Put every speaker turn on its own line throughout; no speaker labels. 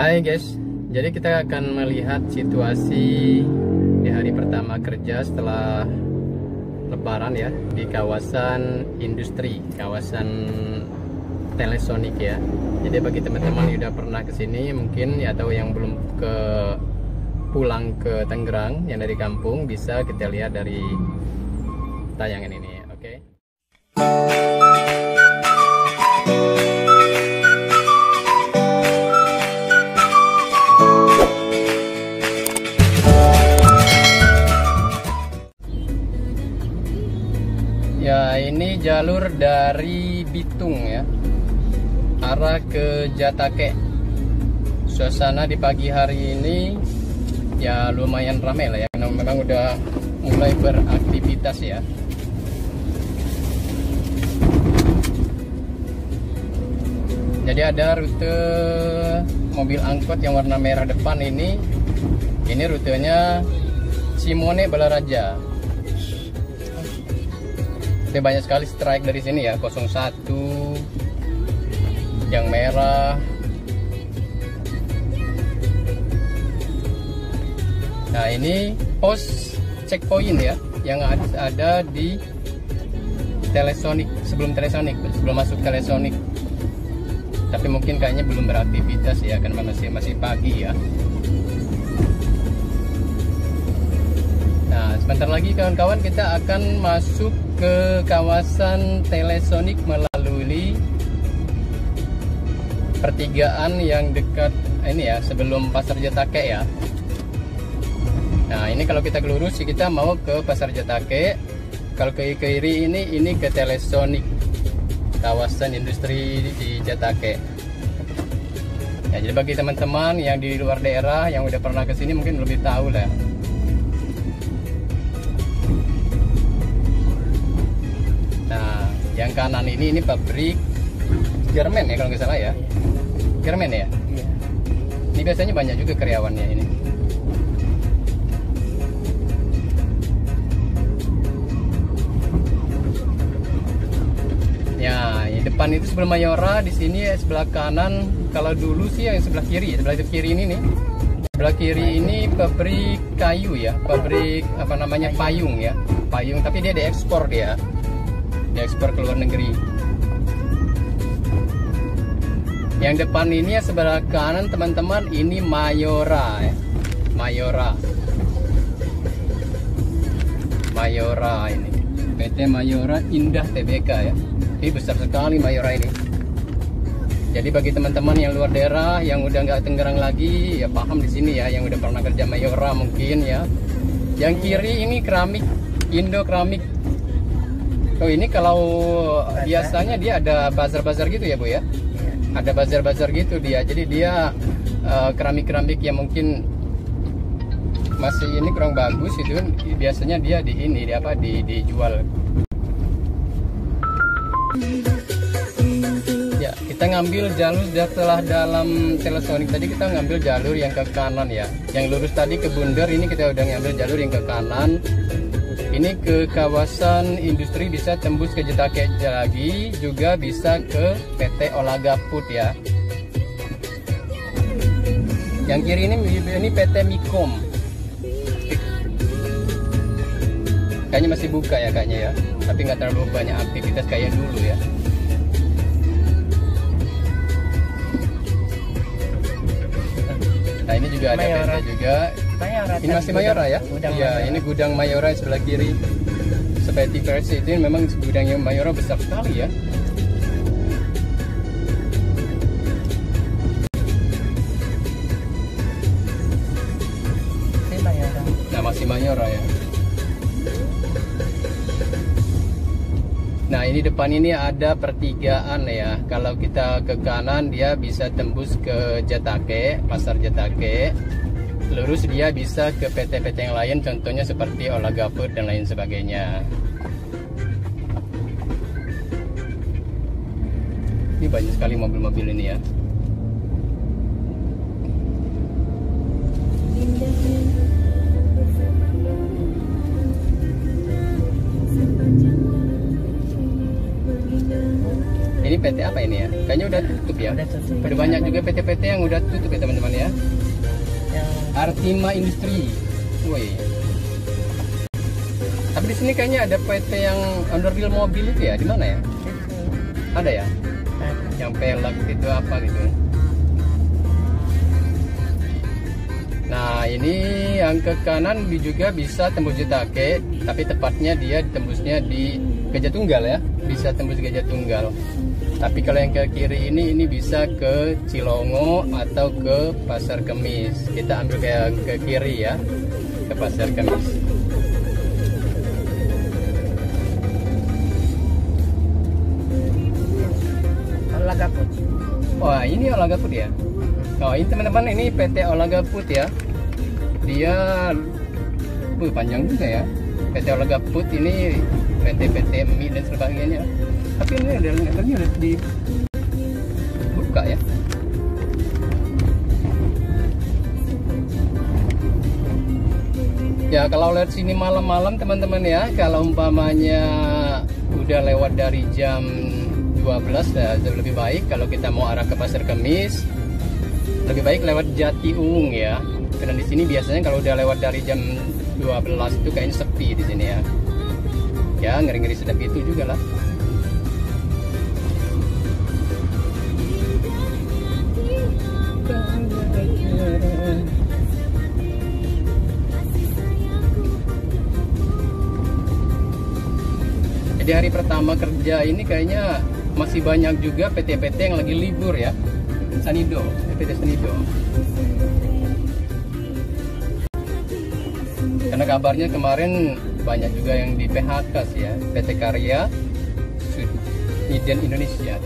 Hai guys, jadi kita akan melihat situasi di hari pertama kerja setelah Lebaran ya, di kawasan industri, kawasan Telesonic ya. Jadi bagi teman-teman yang udah pernah kesini mungkin ya, atau yang belum pulang ke Tangerang yang dari kampung, bisa kita lihat dari tayangan ini, oke? Ya, ini jalur dari Bitung ya, arah ke Jatake. Suasana di pagi hari ini ya lumayan ramai lah ya, karena memang udah mulai beraktivitas ya. Jadi ada rute mobil angkot yang warna merah depan ini rutenya Simone Balaraja. Tapi banyak sekali strike dari sini ya, 01 yang merah. Nah, ini pos checkpoint ya, yang ada di Telesonic, sebelum masuk Telesonic. Tapi mungkin kayaknya belum beraktivitas ya, karena masih pagi ya. Nah, sebentar lagi kawan-kawan kita akan masuk ke kawasan Telesonic melalui pertigaan yang dekat ini ya, sebelum Pasar Jatake ya. Nah, ini kalau kita lurus kita mau ke Pasar Jatake. Kalau ke kiri ini ke Telesonic, kawasan industri di Jatake. Ya, jadi bagi teman-teman yang di luar daerah yang udah pernah ke sini mungkin lebih tahu lah. Yang kanan ini pabrik Germen ya, kalau nggak salah ya. Germen ya.
Iya.
Ini biasanya banyak juga karyawannya ini. Ya, di depan itu sebelum Mayora, di sini sebelah kanan. Kalau dulu sih yang sebelah kiri ini nih. Sebelah kiri ini pabrik kayu ya, pabrik apa namanya, payung ya, payung. Tapi dia diekspor diekspor ke luar negeri. Yang depan ini ya, sebelah kanan teman-teman, ini Mayora ya. Mayora ini PT Mayora Indah Tbk ya. Ini besar sekali Mayora ini. Jadi bagi teman-teman yang luar daerah yang udah nggak Tangerang lagi ya, paham di sini ya, yang udah pernah kerja Mayora mungkin ya. Yang kiri ini keramik, Indo Keramik. Oh, ini kalau biasanya dia ada bazar-bazar gitu ya Bu ya? Ada bazar-bazar gitu dia. Jadi dia keramik-keramik yang mungkin masih ini kurang bagus itu, biasanya dia dijual. Ya, kita ngambil jalur setelah dalam Telesonic tadi, kita ngambil jalur yang ke kanan ya. Yang lurus tadi ke Bundar, ini kita udah ngambil jalur yang ke kanan. Ini ke kawasan industri, bisa tembus ke Jatake lagi, juga bisa ke PT Olaga Food ya. Yang kiri ini PT Mikom. Kayaknya masih buka ya kayaknya ya, tapi nggak terlalu banyak aktivitas kayak dulu ya. Nah, ini juga ada Mayora. PT juga. Mayora, ini masih Mayora ya? Iya, ini gudang Mayora sebelah kiri. Seperti versi itu memang gudangnya Mayora besar sekali ya. Nah, masih Mayora ya. Nah, ini depan ini ada pertigaan ya. Kalau kita ke kanan dia bisa tembus ke Jatake, Pasar Jatake. Lurus dia bisa ke PT-PT yang lain, contohnya seperti Olaga Food dan lain sebagainya. Ini banyak sekali mobil-mobil ini ya. Ini PT apa ini ya? Kayaknya udah tutup ya.
Udah tutup.
Udah banyak juga PT-PT yang udah tutup ya teman-teman ya.
Yang
Artima Industri. Woi. Tapi di sini kayaknya ada PT yang underdeal mobil itu ya. Di mana ya?
itu
Ada ya?
ada.
Yang pelak itu apa gitu. Nah ini yang ke kanan juga bisa tembus Jitake, tapi tepatnya dia tembusnya di Gajah Tunggal ya, bisa tembus Gajah Tunggal. Tapi kalau yang ke kiri ini bisa ke Cilongo atau ke Pasar Kemis. Kita ambil ke kiri ya, ke Pasar Kemis.
Olaga Food.
Wah ini Olaga Food ya. Oh ini teman-teman, ini PT Olaga Food ya. Dia panjang juga ya. PT Olaga Food ini PT mie dan sebagainya. Tapi ini udah dibuka ya. Ya kalau lihat sini malam-malam teman-teman ya, kalau umpamanya udah lewat dari jam 12 ya, lebih baik kalau kita mau arah ke Pasar Kemis, lebih baik lewat Jati Uwung ya. Karena di sini biasanya kalau udah lewat dari jam 12 itu kayaknya sepi di sini ya. Ya ngeri-ngeri sedap itu juga lah. Jadi hari pertama kerja ini kayaknya masih banyak juga PT-PT yang lagi libur ya. Sanido, PT Sanido. Karena kabarnya kemarin banyak juga yang di PHK sih ya. PT Karya Sudin Indonesia.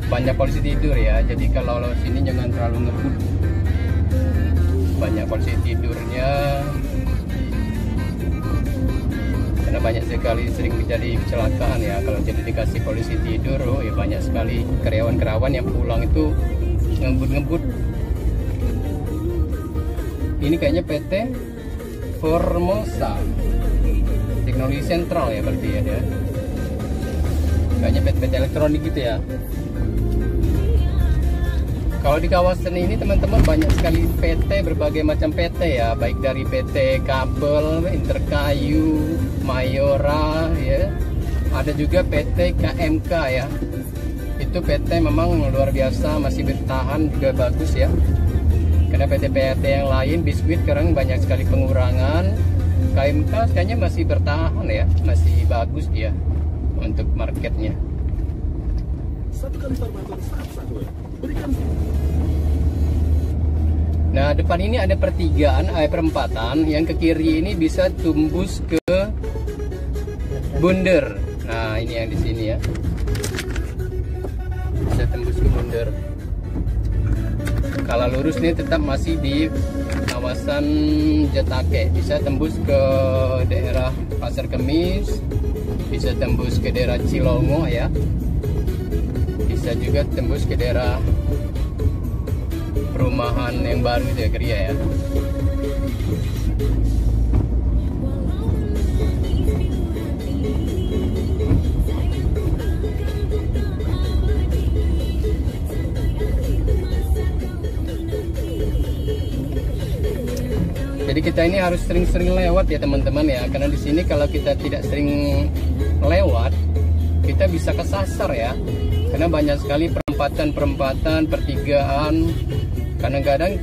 Banyak polisi tidur ya, jadi kalau lewat sini jangan terlalu ngebut. Banyak polisi tidurnya, karena banyak sekali sering terjadi kecelakaan ya. Kalau jadi dikasih polisi tidur, oh ya banyak sekali karyawan-karyawan yang pulang itu ngebut-ngebut. Ini kayaknya PT Formosa Teknologi Sentral ya berarti ya dia. Kayaknya PT elektronik gitu ya. Kalau di kawasan ini teman-teman banyak sekali PT, berbagai macam PT ya, baik dari PT Kabel, Interkayu, Mayora ya. Ada juga PT KMK ya. Itu PT memang luar biasa, masih bertahan juga bagus ya. Karena PT-PT yang lain biskuit sekarang banyak sekali pengurangan. KMK kayaknya masih bertahan ya, masih bagus dia untuk marketnya. Nah depan ini ada perempatan yang ke kiri ini bisa tembus ke Bunder. Nah ini yang di sini ya, bisa tembus ke Bunder. Kalau lurus nih tetap masih di kawasan Jatake, bisa tembus ke daerah Pasar Kemis, bisa tembus ke daerah Cilongo ya, bisa juga tembus ke daerah perumahan yang baru itu ya, Geria ya. Jadi kita ini harus sering-sering lewat ya teman-teman ya, karena di sini kalau kita tidak sering lewat, kita bisa kesasar ya. Karena banyak sekali perempatan-perempatan, pertigaan. Kadang-kadang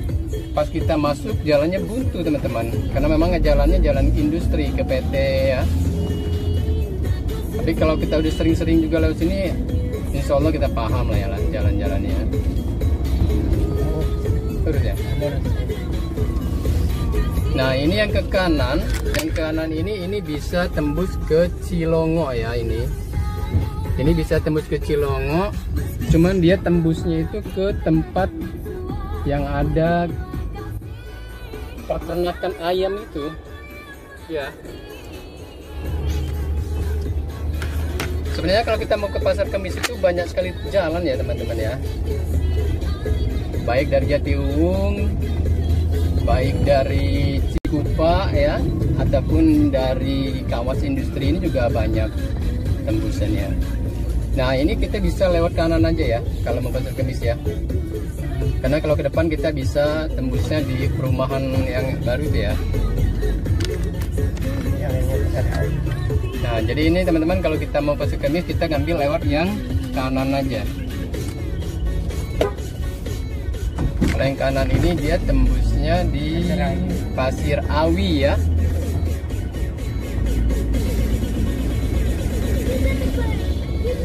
pas kita masuk jalannya buntu teman-teman, karena memang jalannya jalan industri ke PT ya. Tapi kalau kita udah sering-sering juga lewat sini, insya Allah kita paham lah ya jalan-jalannya. Terus ya. Nah ini yang ke kanan, ini bisa tembus ke Cilongo ya ini. Ini bisa tembus ke Cilongo, cuman dia tembusnya itu ke tempat yang ada peternakan ayam itu ya. Sebenarnya kalau kita mau ke Pasar Kemis itu banyak sekali jalan ya teman-teman ya, baik dari Jatiuwung, baik dari Cikupa ya, ataupun dari kawasan industri ini juga banyak tembusannya. Nah ini kita bisa lewat kanan aja ya kalau mau Pasar Kemis ya, karena kalau ke depan kita bisa tembusnya di perumahan yang baru itu ya. Nah jadi ini teman-teman, kalau kita mau Pasar Kemis kita ngambil lewat yang kanan aja. Kalau yang kanan ini dia tembusnya di Pasir Awi ya.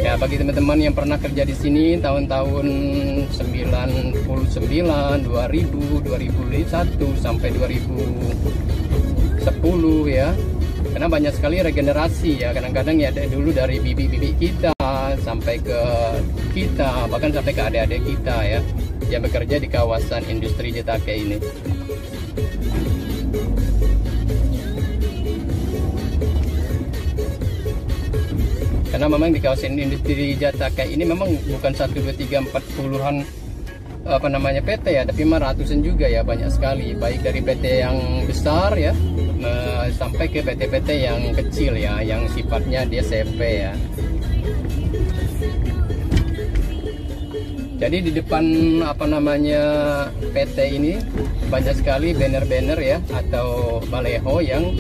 Ya bagi teman-teman yang pernah kerja di sini tahun-tahun 99, 2000, 2001 sampai 2010 ya. Karena banyak sekali regenerasi ya, kadang-kadang ya dulu dari bibi-bibi kita sampai ke kita, bahkan sampai ke adik-adik kita ya, yang bekerja di kawasan industri Jatake ini. Karena memang di kawasan industri Jatake ini memang bukan 1, 2, 3, 4 puluhan apa namanya PT ya, tapi memang ratusan juga ya, banyak sekali, baik dari PT yang besar ya sampai ke PT-PT yang kecil ya, yang sifatnya dia CP ya. Jadi di depan apa namanya PT ini banyak sekali banner-banner ya atau baleho yang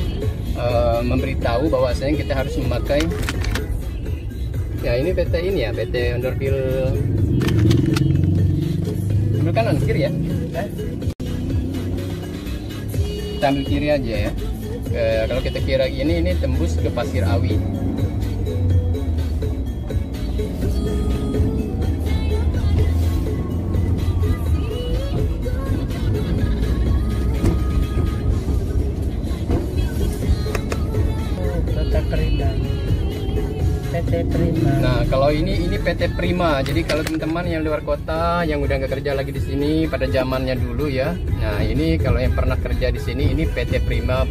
memberitahu bahwasanya kita harus memakai ya, ini PT ini ya, PT Ondorvil kanan kiri ya. Kita ambil kiri aja ya. Kalau kita kira ini tembus ke Pasir Awi.
PT Prima.
Nah, kalau ini PT Prima. Jadi kalau teman-teman yang luar kota yang udah nggak kerja lagi di sini pada zamannya dulu ya. Nah, ini kalau yang pernah kerja di sini ini PT Prima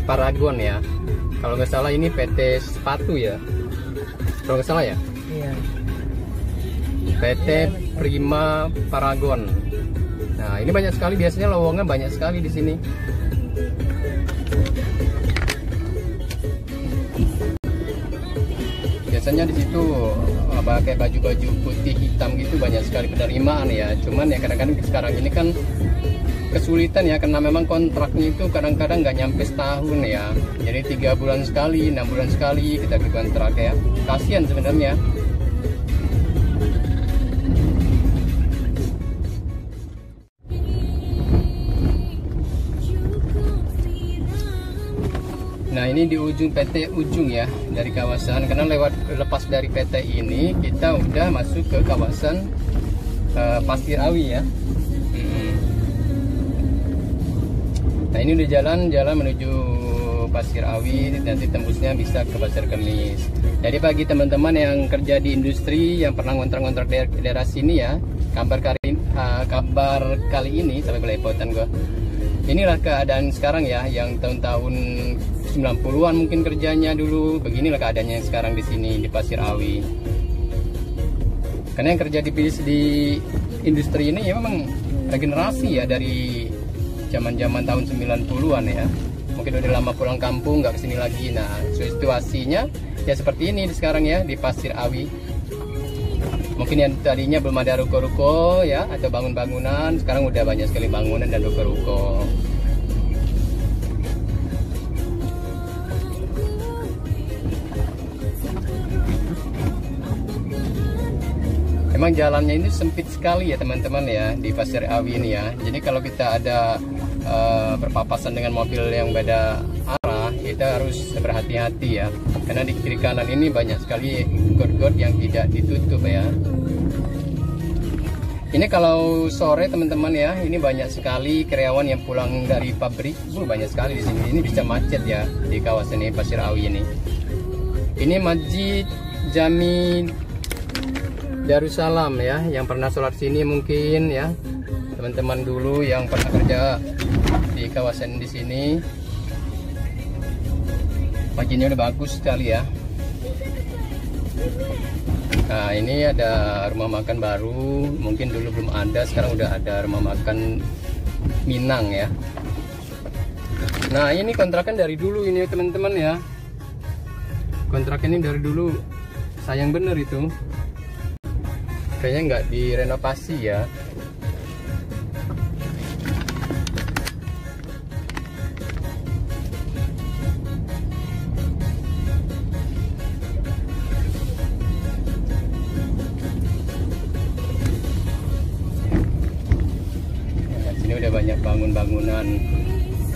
Paragon ya. Kalau nggak salah ini PT Sepatu ya. Kalau nggak salah ya.
Iya.
PT Prima Paragon. Nah, ini banyak sekali, biasanya lowongan banyak sekali di sini. Biasanya di situ pakai baju-baju putih hitam gitu, banyak sekali penerimaan ya. Cuman ya kadang-kadang sekarang ini kan kesulitan ya, karena memang kontraknya itu kadang-kadang nggak nyampe setahun ya. Jadi 3 bulan sekali, 6 bulan sekali kita kontrak ya. Kasihan sebenarnya. Nah ini di ujung PT ujung ya dari kawasan, karena lepas dari PT ini kita udah masuk ke kawasan Pasir Awi ya. Nah ini udah jalan menuju Pasir Awi, nanti tembusnya bisa ke Pasar Kemis. Jadi bagi teman-teman yang kerja di industri yang pernah ngontrak-ngontrak daerah sini ya, kabar kali ini sampai belepotan gua. Inilah keadaan sekarang ya, yang tahun-tahun 90-an mungkin kerjanya dulu. Beginilah keadaannya yang sekarang di sini di Pasir Awi. Karena yang kerja di industri ini ya memang regenerasi ya dari zaman-zaman tahun 90-an ya. Mungkin udah lama pulang kampung, nggak kesini lagi. Nah, situasinya ya seperti ini sekarang ya di Pasir Awi. Mungkin yang tadinya belum ada ruko-ruko ya atau bangun-bangunan, sekarang udah banyak sekali bangunan dan ruko-ruko. Memang jalannya ini sempit sekali ya teman-teman ya di Pasir Awi ini ya. Jadi kalau kita ada berpapasan dengan mobil yang beda arah, kita harus berhati-hati ya. Karena di kiri kanan ini banyak sekali got-got yang tidak ditutup ya. Ini kalau sore teman-teman ya, ini banyak sekali karyawan yang pulang dari pabrik. Banyak sekali di sini. Ini bisa macet ya di kawasan ini Pasir Awi ini. Ini Masjid Jami Darussalam ya, yang pernah sholat sini mungkin ya teman-teman dulu yang pernah kerja di di kawasan di sini. Paginya udah bagus sekali ya. Nah, ini ada rumah makan baru, mungkin dulu belum ada, sekarang udah ada rumah makan Minang ya. Nah, ini kontrakan dari dulu ini teman-teman ya. Kontrakan ini dari dulu, sayang bener itu. Kayaknya nggak direnovasi ya. Udah banyak bangunan.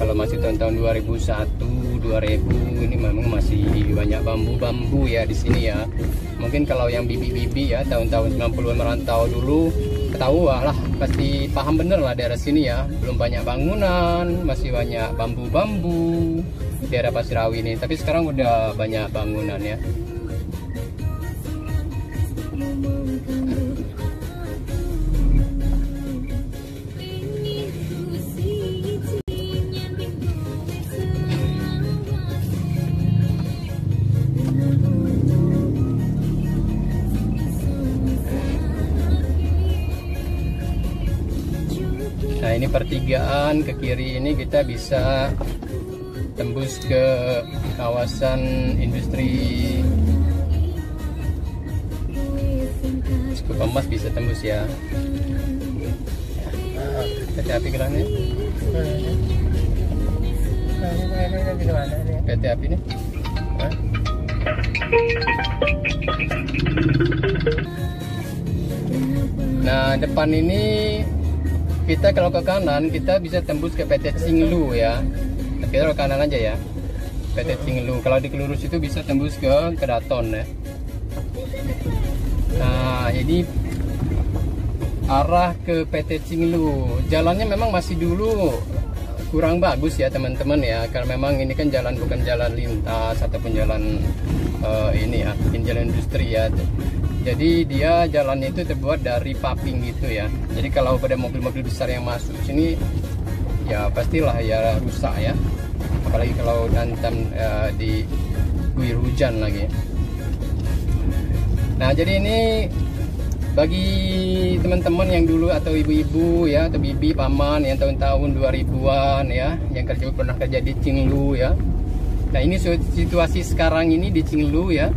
Kalau masih tahun-tahun 2001, 2000 ini memang masih banyak bambu-bambu ya di sini ya. Mungkin kalau yang bibi-bibi ya tahun-tahun 90-an merantau dulu, ketahuan lah, pasti paham bener lah daerah sini ya. Belum banyak bangunan, masih banyak bambu-bambu daerah Pasirawi ini. Tapi sekarang udah banyak bangunan ya. Nah, ini pertigaan, ke kiri ini kita bisa tembus ke kawasan industri Cukup emas, bisa tembus ya. PT api geraknya? PT api ini? Nah, depan ini kita kalau ke kanan kita bisa tembus ke PT Cinglu ya. Kita ke kanan aja ya. PT Cinglu. Kalau di kelurus itu bisa tembus ke Kedaton ya. Nah, ini arah ke PT Cinglu. Jalannya memang masih dulu kurang bagus ya teman-teman ya. Karena memang ini kan jalan, bukan jalan lintas ataupun jalan ini ya, jalan industri ya. Jadi dia jalannya itu terbuat dari paping gitu ya. Jadi kalau pada mobil-mobil besar yang masuk sini ya pastilah ya rusak ya. Apalagi kalau nanti diguyur hujan lagi. Nah, jadi ini bagi teman-teman yang dulu atau ibu-ibu ya atau bibi paman yang tahun-tahun 2000-an ya, yang pernah kerja di Cinglu ya. Nah, ini situasi sekarang ini di Cinglu ya.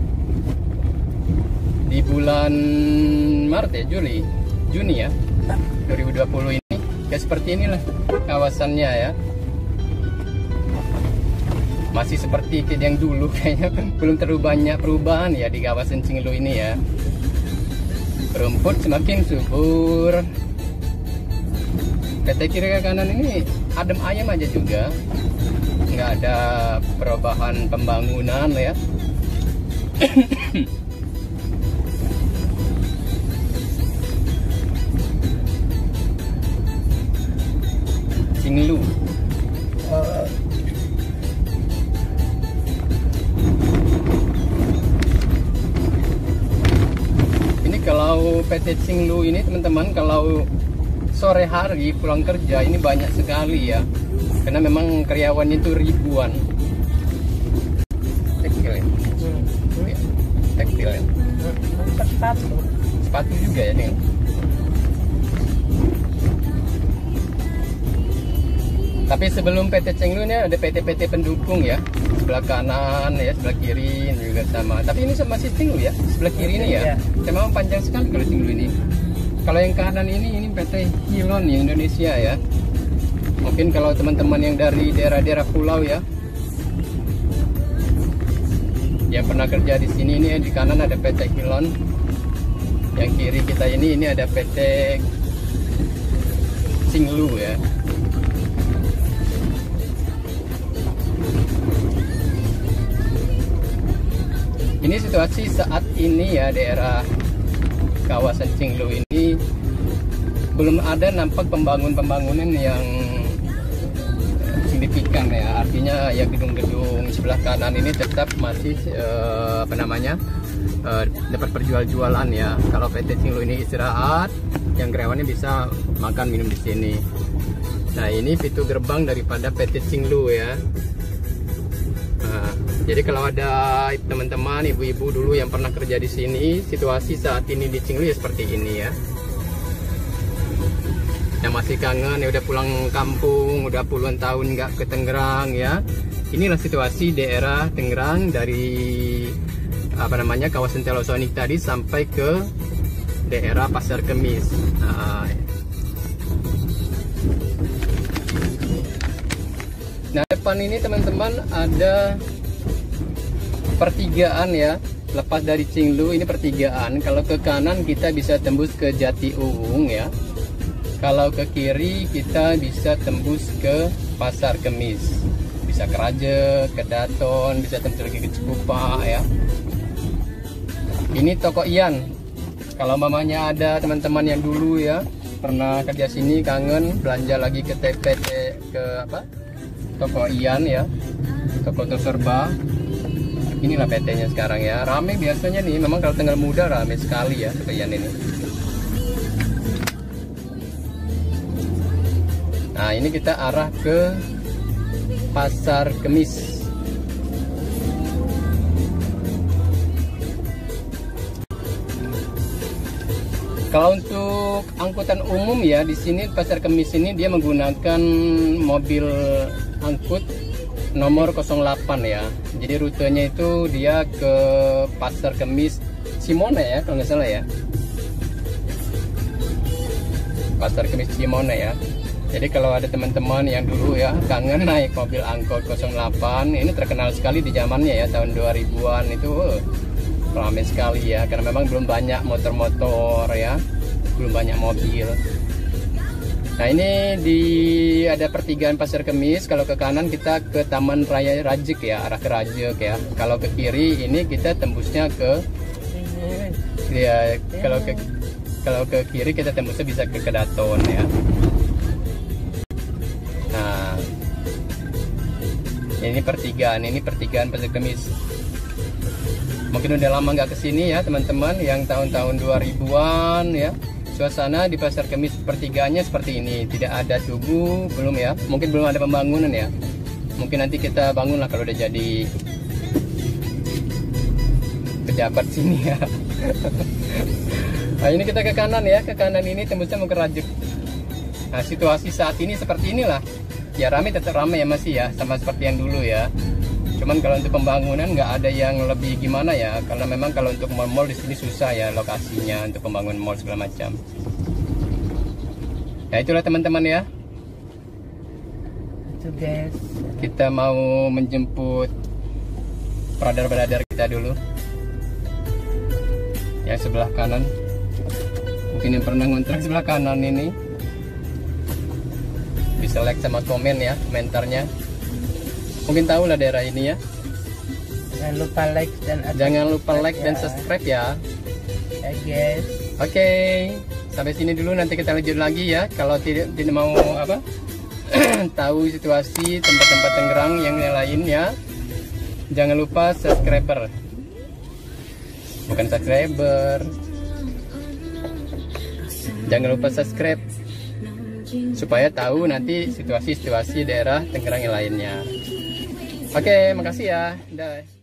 Di bulan Maret ya, Juni ya 2020 ini ya seperti inilah kawasannya ya. Masih seperti yang dulu kayaknya, belum terlalu banyak perubahan ya di kawasan Cinglu ini ya. Rumput semakin subur. PT kiri ke kanan ini adem ayam aja juga, nggak ada perubahan pembangunan ya. Cinglu. Ini kalau PT Cinglu ini teman-teman, kalau sore hari pulang kerja ini banyak sekali ya, karena memang karyawannya itu ribuan. Tekstil ya? Tekstil ya? Sepatu juga ya nih. Tapi sebelum PT Cinglu ini ada PT-PT pendukung ya, sebelah kanan ya, sebelah kiri juga sama. Tapi ini masih Cinglu ya, sebelah kiri ini ya. Memang panjang sekali kalau Cinglu ini. Kalau yang kanan ini PT Hilon ya, Indonesia ya. Mungkin kalau teman-teman yang dari daerah-daerah pulau ya, yang pernah kerja di sini, ini di kanan ada PT Hilon. Yang kiri kita ini ada PT Cinglu ya. Ini situasi saat ini ya, daerah kawasan Cinglu ini belum ada nampak pembangunan yang signifikan ya. Artinya ya gedung-gedung sebelah kanan ini tetap masih dapat perjual-jualan ya. Kalau PT Cinglu ini istirahat, yang karyawannya bisa makan minum di sini. Nah, ini pintu gerbang daripada PT Cinglu ya. Nah, jadi kalau ada teman-teman ibu-ibu dulu yang pernah kerja di sini, situasi saat ini di Cinglu ya seperti ini ya. Yang masih kangen ya udah pulang kampung, udah puluhan tahun nggak ke Tangerang ya. Inilah situasi daerah Tangerang dari kawasan Telosonik tadi sampai ke daerah Pasar Kemis. Nah, depan ini teman-teman ada pertigaan ya. Lepas dari Cinglu ini pertigaan. Kalau ke kanan kita bisa tembus ke Jatiuwung ya. Kalau ke kiri kita bisa tembus ke Pasar Kemis. Bisa ke Raja, ke Daton, bisa tembus lagi ke Cikupa ya. Ini toko Ian. Kalau mamanya ada teman-teman yang dulu ya pernah kerja sini kangen belanja lagi ke TPT toko Ian ya, toko serba. Inilah PT-nya sekarang ya. Rame biasanya nih, memang kalau tanggal muda rame sekali ya toko Ian ini. Nah, ini kita arah ke Pasar Kemis. Kalau untuk angkutan umum ya, di sini Pasar Kemis ini dia menggunakan mobil angkut nomor 08 ya. Jadi rutenya itu dia ke Pasar Kemis Cimone ya, kalau nggak salah ya. Pasar Kemis Cimone ya. Jadi kalau ada teman-teman yang dulu ya kangen naik mobil angkot 08, ini terkenal sekali di zamannya ya, tahun 2000-an itu ramai sekali ya, karena memang belum banyak motor-motor ya, belum banyak mobil. Nah, ini ada pertigaan Pasar Kemis. Kalau ke kanan kita ke Taman Raya Rajek ya, arah ke Rajek ya. Kalau ke kiri ini kita tembusnya ke ya, kalau ke kiri kita tembusnya bisa ke Daton ya. Nah, ini pertigaan Pasar Kemis. Mungkin udah lama nggak kesini ya teman-teman, yang tahun-tahun 2000-an ya. Suasana di Pasar Kemis pertigaannya seperti ini, tidak ada tugu, belum ya, mungkin belum ada pembangunan ya. Mungkin nanti kita bangun lah kalau udah jadi pejabat sini ya. Nah, ini kita ke kanan ya, ke kanan ini tembusnya mau ke Rajek. Nah, situasi saat ini seperti inilah. Ya ramai, tetap ramai ya masih ya, sama seperti yang dulu ya. Cuman kalau untuk pembangunan nggak ada yang lebih gimana ya, karena memang kalau untuk mall di sini susah ya lokasinya untuk pembangunan mall segala macam. Ya itulah teman-teman ya.
Itu guys.
Kita mau menjemput brother-brother kita dulu. Yang sebelah kanan. Mungkin yang pernah ngontrak sebelah kanan ini. Bisa like sama komen ya, komentarnya. Mungkin tahu lah daerah ini ya.
Jangan lupa like dan
subscribe ya.
Ya guys.
Oke, sampai sini dulu, nanti kita lanjut lagi ya. Kalau tidak mau tahu situasi tempat-tempat Tangerang yang lain ya, jangan lupa subscriber. Bukan subscriber. Jangan lupa subscribe supaya tahu nanti situasi daerah Tangerang yang lainnya. Oke, makasih ya. Dah.